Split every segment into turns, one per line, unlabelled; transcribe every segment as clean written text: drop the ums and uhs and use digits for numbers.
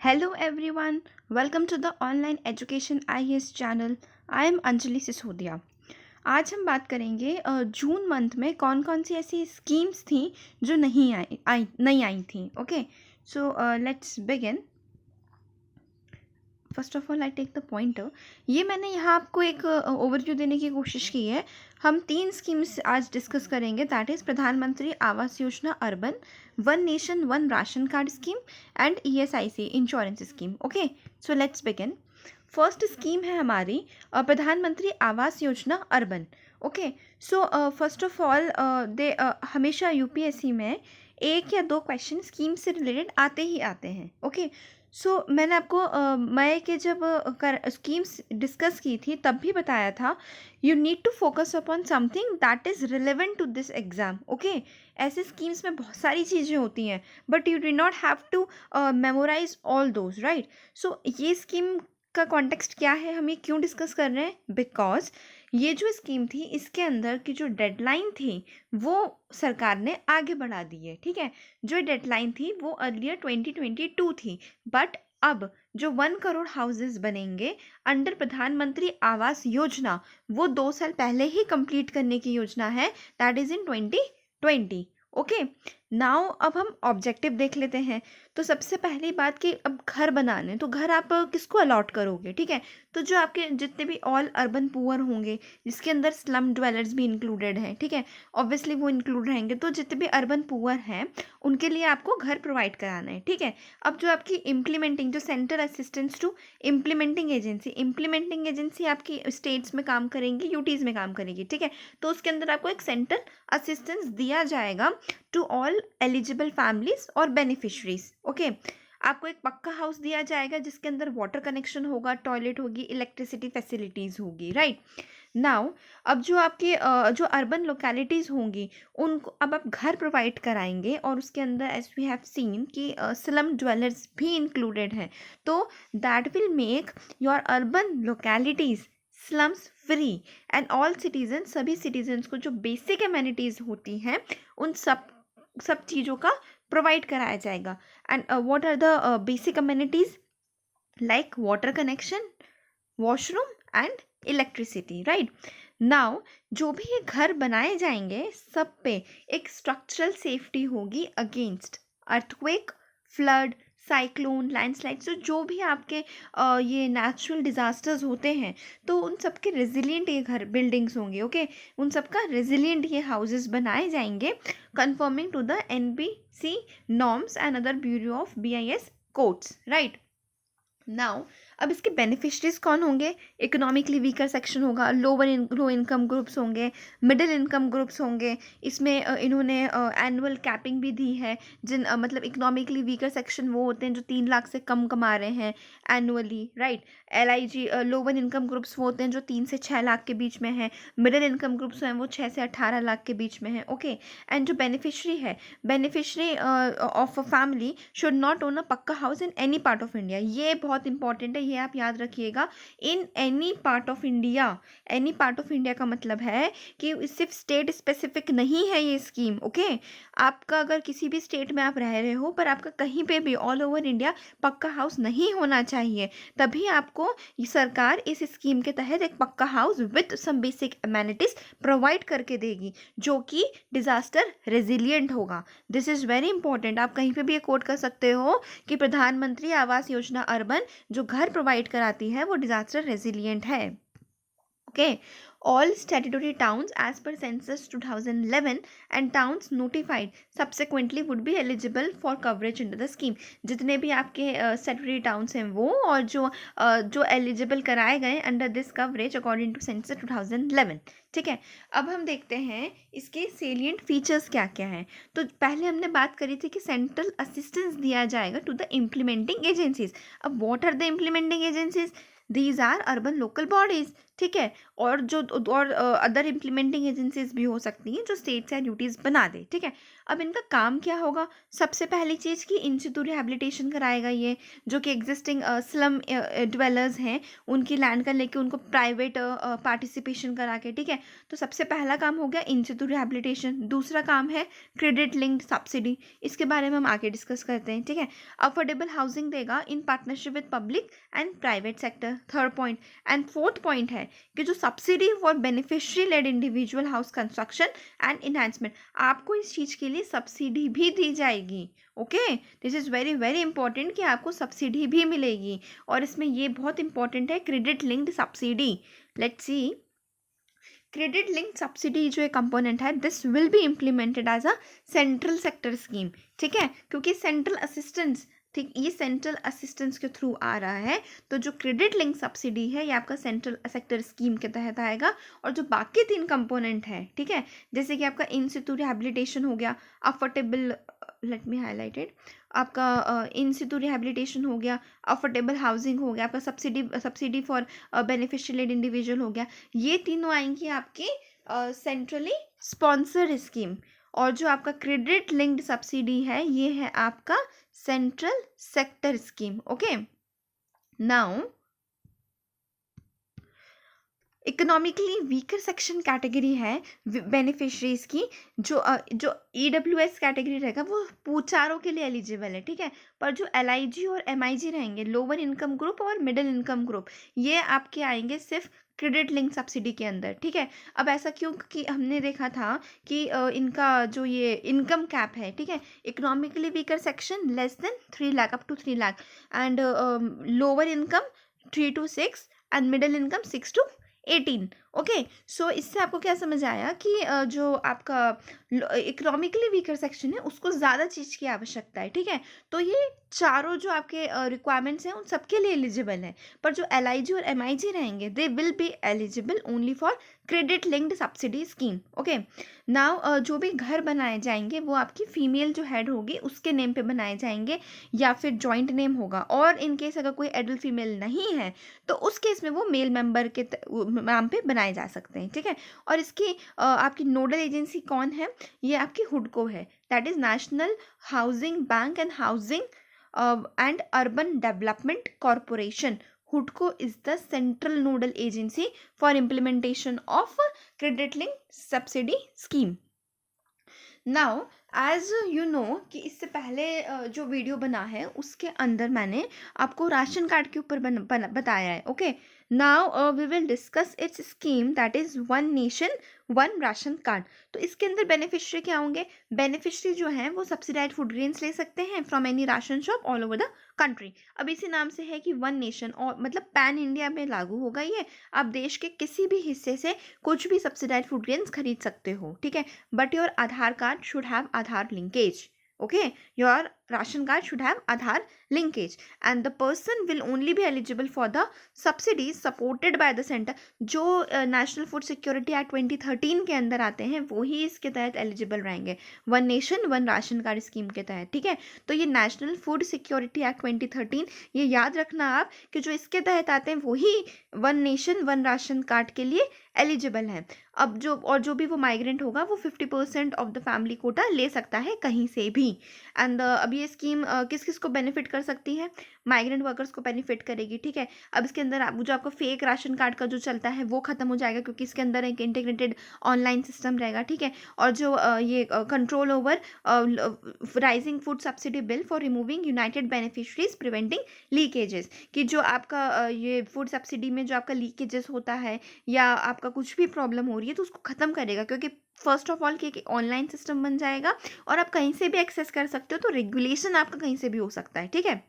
Hello everyone, welcome to the online education IAS channel. I am Anjali Sisodia. आज हम बात करेंगे जून मंथ में कौन कौन सी ऐसी स्कीम्स थी जो नहीं आई थी. Okay, so let's begin. First of all I take the pointer. ये मैंने यहाँ आपको एक ओवरव्यू देने की कोशिश की है. हम 3 स्कीम्स आज डिस्कस करेंगे, दैट इज़ प्रधानमंत्री Awas Yojana urban, one nation one ration card scheme and ESIC insurance scheme. Okay, so let's begin. First scheme है हमारी प्रधानमंत्री Awas Yojana urban. Okay, so first of all they हमेशा UPSC में 1 या 2 क्वेश्चन स्कीम से रिलेटेड आते ही आते हैं. ओके, सो मैंने आपको मई के जब स्कीम्स डिस्कस की थी तब भी बताया था, you need to focus upon something that is relevant to this exam. Okay, ऐसे स्कीम्स में बहुत सारी चीज़ें होती हैं but you do not have to memorise all those, right. So ये स्कीम का कॉन्टेक्स्ट क्या है, हम ये क्यों डिस्कस कर रहे हैं, बिकॉज ये जो स्कीम थी इसके अंदर की जो डेडलाइन थी वो सरकार ने आगे बढ़ा दी है. ठीक है, जो डेडलाइन थी वो अर्लियर 2022 थी, बट अब जो 1 करोड़ हाउसेस बनेंगे अंडर प्रधानमंत्री आवास योजना वो 2 साल पहले ही कंप्लीट करने की योजना है, that is in 2020. Okay, now अब हम ऑब्जेक्टिव देख लेते हैं. तो सबसे पहली बात कि अब घर बनाने, तो घर आप किसको अलॉट करोगे. ठीक है, तो जो आपके जितने भी ऑल अर्बन पुअर होंगे जिसके अंदर स्लम ड्वेलर्स भी इंक्लूडेड हैं, ठीक है, ऑब्वियसली वो इंक्लूड रहेंगे, तो जितने भी अर्बन पुअर हैं उनके लिए आपको घर प्रोवाइड कराना है. ठीक है, अब जो आपकी इम्प्लीमेंटिंग, जो central assistance to implementing agency आपकी स्टेट्स में काम करेंगी, यूटीज़ में काम करेगी. ठीक है, तो उसके अंदर आपको एक सेंट्रल असिस्टेंस दिया जाएगा टू ऑल एलिजिबल फैमिलीज और बेनिफिशरीज. ओके, आपको एक पक्का हाउस दिया जाएगा जिसके अंदर वाटर कनेक्शन होगा, टॉयलेट होगी, इलेक्ट्रिसिटी फैसिलिटीज़ होगी, राइट. नाउ अब जो आपके जो अर्बन लोकेलिटीज़ होंगी उनको अब आप घर प्रोवाइड कराएंगे और उसके अंदर एज वी हैव सीन कि स्लम ड्वेलर्स भी इंक्लूडेड हैं, तो that will make your urban localities slums free and all citizen, सभी सिटीजन्स को जो बेसिक एमेनिटीज़ होती हैं उन सब चीज़ों का प्रोवाइड कराया जाएगा. And what are the basic amenities like water connection, washroom and electricity, right. Now जो भी ये घर बनाए जाएंगे सब पे एक स्ट्रक्चरल सेफ्टी होगी against earthquake, flood, cyclone, landslide. जो भी आपके ये नेचुरल डिज़ास्टर्स होते हैं तो उन सब के रेजिलिएंट ये घर बिल्डिंग्स होंगे. ओके, उन सब का रेजिलिएंट ये हाउसेस बनाए जाएंगे conforming to the NBC norms and other bureau of BIS codes, right. Now अब इसके बेनिफिशरीज कौन होंगे, इकोनॉमिकली वीकर सेक्शन होगा, लो इनकम ग्रुप्स होंगे, मिडिल इनकम ग्रुप्स होंगे. इसमें इन्होंने एनुअल कैपिंग भी दी है. मतलब इकोनॉमिकली वीकर सेक्शन वो होते हैं जो 3 लाख से कम कमा रहे हैं annually, right. LIG lower income groups वो होते हैं जो 3 से 6 लाख के बीच में हैं. मिडिल इनकम ग्रुप्स हैं वो 6 से 18 लाख के बीच में हैं. ओके, एंड जो beneficiary of a family should not own a pucca house in any part of India. ये बहुत इंपॉर्टेंट है, ये आप याद रखिएगा. In any part of India का मतलब है कि सिर्फ स्टेट स्पेसिफिक नहीं है ये स्कीम. ओके, आपका अगर किसी भी स्टेट में आप रह रहे हो पर आपका कहीं पे भी ऑल ओवर इंडिया पक्का हाउस नहीं होना चाहिए, तभी आपको ये सरकार इस स्कीम के तहत एक पक्का house with some basic amenities provide करके देगी जो कि डिजास्टर रेजिलिएंट होगा. This is very important. आप कहीं पे भी ये कोट कर सकते हो कि प्रधानमंत्री आवास योजना अर्बन जो घर प्रोवाइड कराती है वो डिजास्टर रेजिलिएंट है. Okay, all statutory towns as per census 2011 and towns notified subsequently would be eligible for coverage under the scheme. जितने भी आपके statutory towns हैं वो और जो eligible कराए गए under this coverage according to census 2011. ठीक है, अब हम देखते हैं इसके salient features क्या क्या हैं. तो पहले हमने बात करी थी कि सेंट्रल असिस्टेंस दिया जाएगा टू द इम्प्लीमेंटिंग एजेंसीज. अब what are the implementing agencies, these are urban local bodies, ठीक है, और अदर इम्प्लीमेंटिंग एजेंसीज भी हो सकती हैं जो स्टेट्स या यूटीज बना दे, ठीक है। अब इनका काम क्या होगा? सबसे पहली चीज़ कि इन सितु रिहेबिलिटेशन कराएगा ये, जो कि एग्जिस्टिंग स्लम ड्वेलर्स हैं उनकी लैंड का लेके उनको प्राइवेट पार्टिसिपेशन करा के, ठीक है। तो सबसे पहला काम हो गया इन सितु रिहेबिलिटेशन। दूसरा काम है क्रेडिट लिंक्ड सब्सिडी, इसके बारे में हम आगे डिस्कस करते हैं, ठीक है। अफोर्डेबल हाउसिंग देगा in partnership with public and private sector, third point. And fourth point है कि जो subsidy for beneficiary led individual house construction and enhancement, आपको इस चीज़ के लिए सब्सिडी भी दी जाएगी। Okay, this is very very important कि आपको सब्सिडी भी मिलेगी, और इसमें ये बहुत इंपॉर्टेंट है credit linked subsidy. Let's see, credit linked subsidy जो एक कंपोनेंट है, this will be implemented as a central sector scheme, ठीक है, क्योंकि सेंट्रल असिस्टेंस, ठीक, ये सेंट्रल असिस्टेंस के थ्रू आ रहा है। तो जो क्रेडिट लिंक सब्सिडी है ये आपका सेंट्रल सेक्टर स्कीम के तहत आएगा। और जो बाकी 3 कंपोनेंट है, ठीक है, जैसे कि आपका इन सितु रिहेबिलिटेशन हो गया, अफोर्डेबल, लेट मी हाईलाइटेड, आपका इन सितु रिहेबिलिटेशन हो गया, अफोर्डेबल हाउसिंग हो गया, आपका सब्सिडी फॉर बेनिफिशियरी इंडिविजुअल हो गया, ये तीनों आएंगी आपकी सेंट्रली स्पॉन्सर्ड स्कीम। और जो आपका क्रेडिट लिंक्ड सब्सिडी है ये है आपका central sector scheme. Okay, now economically weaker section category है बेनिफिशरीज की, जो EWS कैटेगरी रहेगा वो चारों के लिए एलिजिबल है, ठीक है। पर जो LIG और MIG रहेंगे, लोअर इनकम ग्रुप और मिडिल इनकम ग्रुप, ये आपके आएंगे सिर्फ क्रेडिट लिंक सब्सिडी के अंदर, ठीक है। अब ऐसा क्यों? क्योंकि हमने देखा था कि इनका जो ये इनकम कैप है, ठीक है, economically weaker section less than 3 lakh up to 3 lakh, and lower income 3 to 6 and middle income 6 to 18। Okay, so इससे आपको क्या समझ आया कि जो आपका इकोनॉमिकली वीकर सेक्शन है उसको ज़्यादा चीज़ की आवश्यकता है, ठीक है। तो ये चारों जो आपके रिक्वायरमेंट्स हैं उन सबके लिए एलिजिबल है। पर जो LIG और MIG रहेंगे they will be eligible only for credit linked subsidy scheme. Okay, now जो भी घर बनाए जाएंगे वो आपकी फीमेल जो हेड होगी उसके नेम पे बनाए जाएंगे, या फिर जॉइंट नेम होगा। और इन केस अगर कोई एडल्ट फीमेल नहीं है तो उस केस में वो मेल मेंबर के नाम पे बनाए जा सकते हैं, ठीक है। और इसकी आपकी नोडल एजेंसी कौन है? ये आपकी हुडको है, that is national housing bank and housing and urban development corporation. HUDCO is the central nodal agency for implementation of credit linked subsidy scheme. Now as you know कि इससे पहले जो वीडियो बना है उसके अंदर मैंने आपको राशन कार्ड के ऊपर बताया है। Okay, now we will discuss its scheme, that is one nation one ration card. तो इसके अंदर बेनिफिशियरी क्या होंगे? बेनिफिशियरी जो हैं वो सब्सिडाइज्ड फूड ग्रेन्स ले सकते हैं from any ration shop all over the country. अब इसी नाम से है कि वन नेशन, और मतलब पैन इंडिया में लागू होगा ये। आप देश के किसी भी हिस्से से कुछ भी सब्सिडाइज्ड फूड ग्रेन्स खरीद सकते हो, ठीक है। But your Aadhaar card should have Aadhaar linkage. Okay, your ration card should have Aadhaar linkage, and the person will only be eligible for the subsidies supported by the center। जो national food security act 2013 के अंदर आते हैं वो ही इसके तहत eligible रहेंगे, one nation one ration card scheme के तहत, ठीक है। तो ये नेशनल फूड सिक्योरिटी एक्ट 2013, ये याद रखना आप कि जो इसके तहत आते हैं वही one nation one ration card के लिए एलिजिबल है। अब जो भी वो माइग्रेंट होगा वो 50% ऑफ द फैमिली कोटा ले सकता है कहीं से भी। एंड अब ये स्कीम किस किस को बेनिफिट कर सकती है? माइग्रेंट वर्कर्स को बेनिफिट करेगी, ठीक है। अब इसके अंदर जो आपको फेक राशन कार्ड का जो चलता है वो खत्म हो जाएगा, क्योंकि इसके अंदर एक इंटीग्रेटेड ऑनलाइन सिस्टम रहेगा, ठीक है। और जो ये control over rising food subsidy bill for removing United beneficiaries preventing leakages, कि जो आपका ये फूड सब्सिडी में जो आपका लीकेजेस होता है या आपका कुछ भी प्रॉब्लम हो रही है तो उसको ख़त्म करेगा, क्योंकि फर्स्ट ऑफ ऑल कि ऑनलाइन सिस्टम बन जाएगा और आप कहीं से भी एक्सेस कर सकते हो, तो रेगुलेशन आपका कहीं से भी हो सकता है, ठीक है।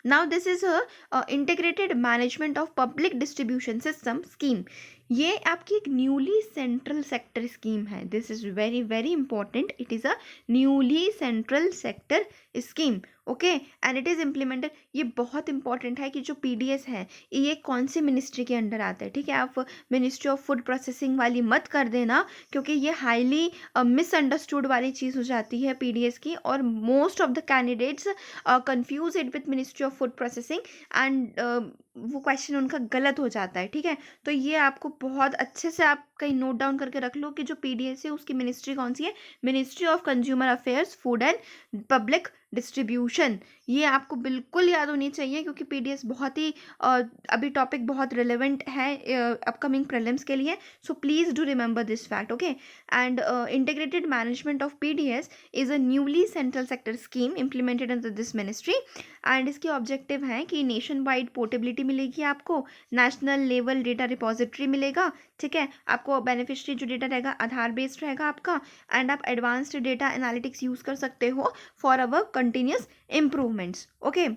Now this is a integrated management of public distribution system scheme। ये आपकी एक न्यूली सेंट्रल सेक्टर स्कीम है. This is very very important. It is a newly central sector scheme. Okay, and it is implemented. ये बहुत important है कि जो PDS है ये कौन सी मिनिस्ट्री के अंडर आता है. ठीक है, आप मिनिस्ट्री ऑफ फूड प्रोसेसिंग वाली मत कर देना, क्योंकि ये हाईली मिसअंडरस्टूड वाली चीज़ हो जाती है PDS की, और most of the candidates confuse it with ministry of food processing, and वो क्वेश्चन उनका गलत हो जाता है. ठीक है, तो ये आपको बहुत अच्छे से आप कहीं नोट डाउन करके रख लो कि जो PDS है उसकी मिनिस्ट्री कौन सी है. Ministry of consumer affairs, food and public distribution. ये आपको बिल्कुल याद होनी चाहिए, क्योंकि PDS बहुत ही अभी टॉपिक बहुत रिलेवेंट है अपकमिंग प्रीलिम्स के लिए. So please do remember this fact. Okay, and integrated management of PDS is a newly central sector scheme implemented under this ministry. And इसके ऑब्जेक्टिव हैं कि नेशन वाइड पोर्टेबिलिटी मिलेगी आपको, national level data repository मिलेगा. ठीक है, आपको beneficiary जो डेटा रहेगा आधार बेस्ड रहेगा आपका, एंड आप एडवांस्ड डेटा एनालिटिक्स यूज़ कर सकते हो for our continuous improvements. Okay,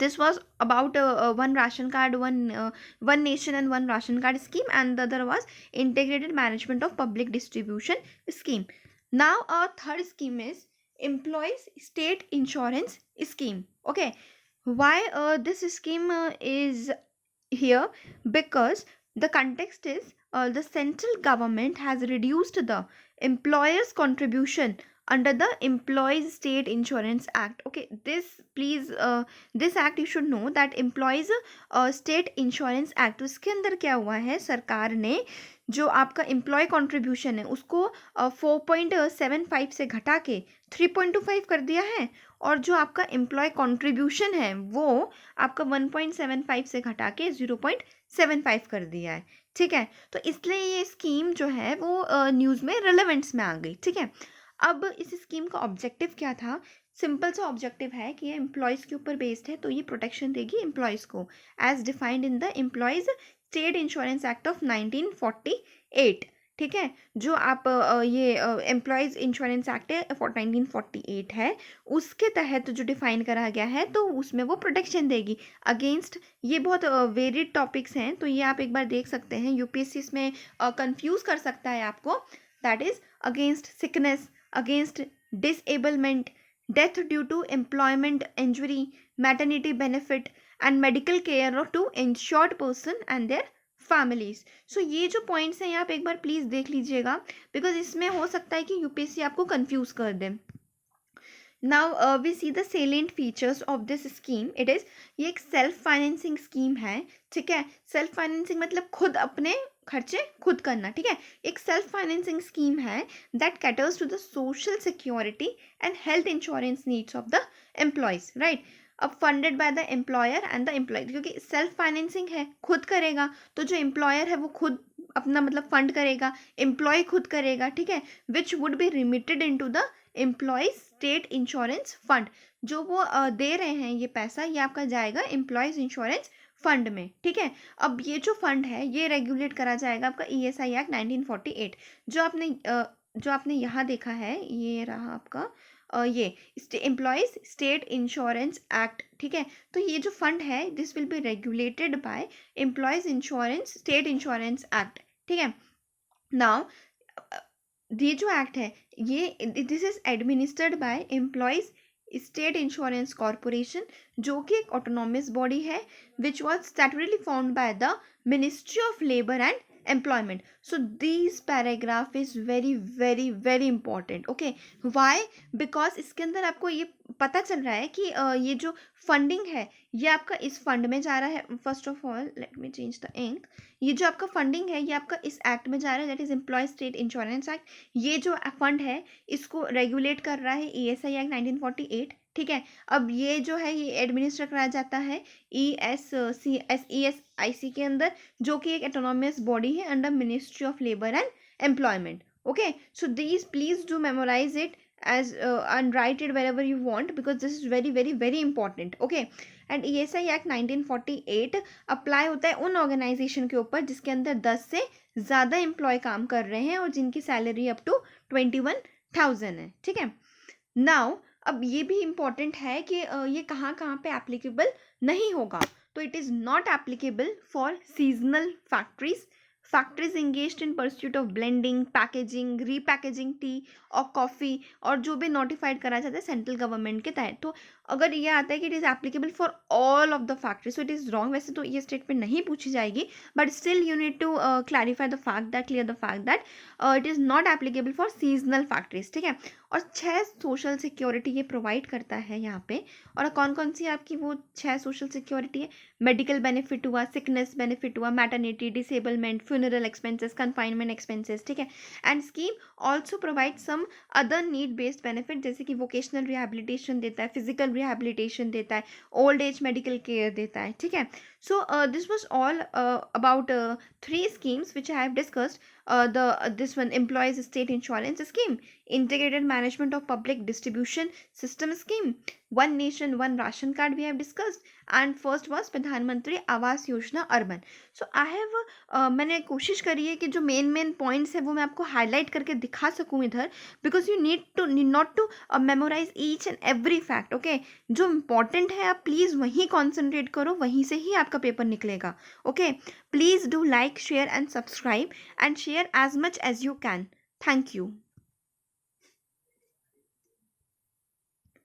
this was about one ration card, one nation and one ration card scheme, and the other was integrated management of public distribution scheme. Now our third scheme is employees state insurance scheme. Okay, why this scheme is here? Because the context is the central government has reduced the employers contribution under the Employees State Insurance Act. Okay, this please this act you should know that Employees State Insurance Act, उसके अंदर क्या हुआ है, सरकार ने जो आपका employ contribution है उसको 4.75 से घटा के 3.25 कर दिया है, और जो आपका एम्प्लॉय कंट्रीब्यूशन है वो आपका 1.75 से घटा के 0.75 कर दिया है. ठीक है, तो इसलिए ये स्कीम जो है वो न्यूज़ में रिलेवेंस में आ गई. ठीक है, अब इस स्कीम का ऑब्जेक्टिव क्या था? सिंपल सा ऑब्जेक्टिव है कि ये एम्प्लॉयज़ के ऊपर बेस्ड है, तो ये प्रोटेक्शन देगी एम्प्लॉयज़ को as defined in the employees state insurance act of 1948. ठीक है, जो आप ये एम्प्लॉयज़ इंश्योरेंस एक्ट है 1948 है, उसके तहत जो डिफाइन करा गया है, तो उसमें वो प्रोटेक्शन देगी अगेंस्ट. ये बहुत वेरिड टॉपिक्स हैं, तो ये आप एक बार देख सकते हैं. UPSC इसमें कंफ्यूज कर सकता है आपको. That is against sickness, against disablement, death due to employment injury, maternity benefit and medical care to insured person and their families. So ये जो पॉइंट्स हैं आप एक बार प्लीज़ देख लीजिएगा, बिकॉज इसमें हो सकता है कि UPSC आपको कंफ्यूज कर दे. Now we see the salient features of this scheme. It is, ये एक सेल्फ फाइनेंसिंग स्कीम है. ठीक है, सेल्फ फाइनेंसिंग मतलब खुद अपने खर्चे खुद करना. ठीक है, एक सेल्फ फाइनेंसिंग स्कीम है that caters to the social security and health insurance needs of the employees. Right, अब funded by the employer and the employee, क्योंकि सेल्फ फाइनेंसिंग है, खुद करेगा, तो जो एम्प्लॉयर है वो खुद अपना मतलब फंड करेगा, एम्प्लॉय खुद करेगा. ठीक है, which would be remitted into the employees state insurance fund. जो वो दे रहे हैं ये पैसा, ये आपका जाएगा एम्प्लॉयज़ इंश्योरेंस फंड में. ठीक है, अब ये जो फंड है ये रेगुलेट करा जाएगा आपका ESI एक्ट 1948. जो आपने यहाँ देखा है, ये रहा आपका ये एम्प्लॉयज़ स्टेट इंश्योरेंस एक्ट. ठीक है, तो ये जो फंड है this will be regulated by employees insurance state insurance act. ठीक है, नाउ ये जो एक्ट है ये this is administered by employees state insurance corporation, जो कि एक ऑटोनॉमस बॉडी है which was statutorily found by the ministry of labour and employment. So this paragraph is very very very important. Okay, why? Because इसके अंदर आपको ये पता चल रहा है कि ये जो फंडिंग है ये आपका इस फंड में जा रहा है. First of all let me change the ink. ये जो आपका फंडिंग है ये आपका इस एक्ट में जा रहा है, that is employ state insurance act. ये जो फंड है इसको रेगुलेट कर रहा है ESI एक्ट 1948. ठीक है, अब ये जो है ये एडमिनिस्टर कराया जाता है ESIC के अंदर, जो कि एक ऑटोनॉमस बॉडी है under ministry of labour and employment. Okay, so these please do memorize it as and write it wherever you want, because this is very very very important. Okay, and ESI act 1948 apply होता है उन organisation के ऊपर जिसके अंदर 10 से ज़्यादा employ काम कर रहे हैं और जिनकी सैलरी अप टू 21,000 है. ठीक है, नाउ अब ये भी इम्पॉर्टेंट है कि ये कहाँ कहाँ पे एप्लीकेबल नहीं होगा. तो it is not applicable for seasonal factories, factories engaged in pursuit of blending, packaging, repackaging T और कॉफ़ी, और जो भी नोटिफाइड करा जाता है सेंट्रल गवर्नमेंट के तहत। तो अगर ये आता है कि it is applicable for all of the factory, so it is wrong. वैसे तो ये स्टेटमेंट नहीं पूछी जाएगी, but still you need to clarify the fact that, clear the fact that it is not applicable for seasonal factories, ठीक है। और 6 social security ये प्रोवाइड करता है यहाँ पे। और कौन कौन सी आपकी वो 6 सोशल सिक्योरिटी है? मेडिकल बेनिफिट हुआ, सिकनेस बेनिफिट हुआ, maternity, disablement, funeral expenses, confinement expenses, ठीक है। And scheme also provide some other need based benefit, जैसे कि वोकेशनल रिहैबिलिटेशन देता है, फिजिकल रिहैबिलिटेशन देता है, ओल्ड एज मेडिकल केयर देता है, ठीक है। So this was all about 3 schemes which I have discussed. This one, employees state insurance scheme, integrated management of public distribution system scheme, one nation one ration card we have discussed, and first was प्रधानमंत्री Awas Yojana urban. So I have मैंने कोशिश करी है कि जो main points है वो मैं आपको हाईलाइट करके दिखा सकूँ इधर, because you need not to memorize each and every fact, okay. जो इम्पॉर्टेंट है आप प्लीज़ वहीं कॉन्सेंट्रेट करो, वहीं से ही आपका पेपर निकलेगा, okay. Please do like, share and subscribe, and share as much as you can. Thank you.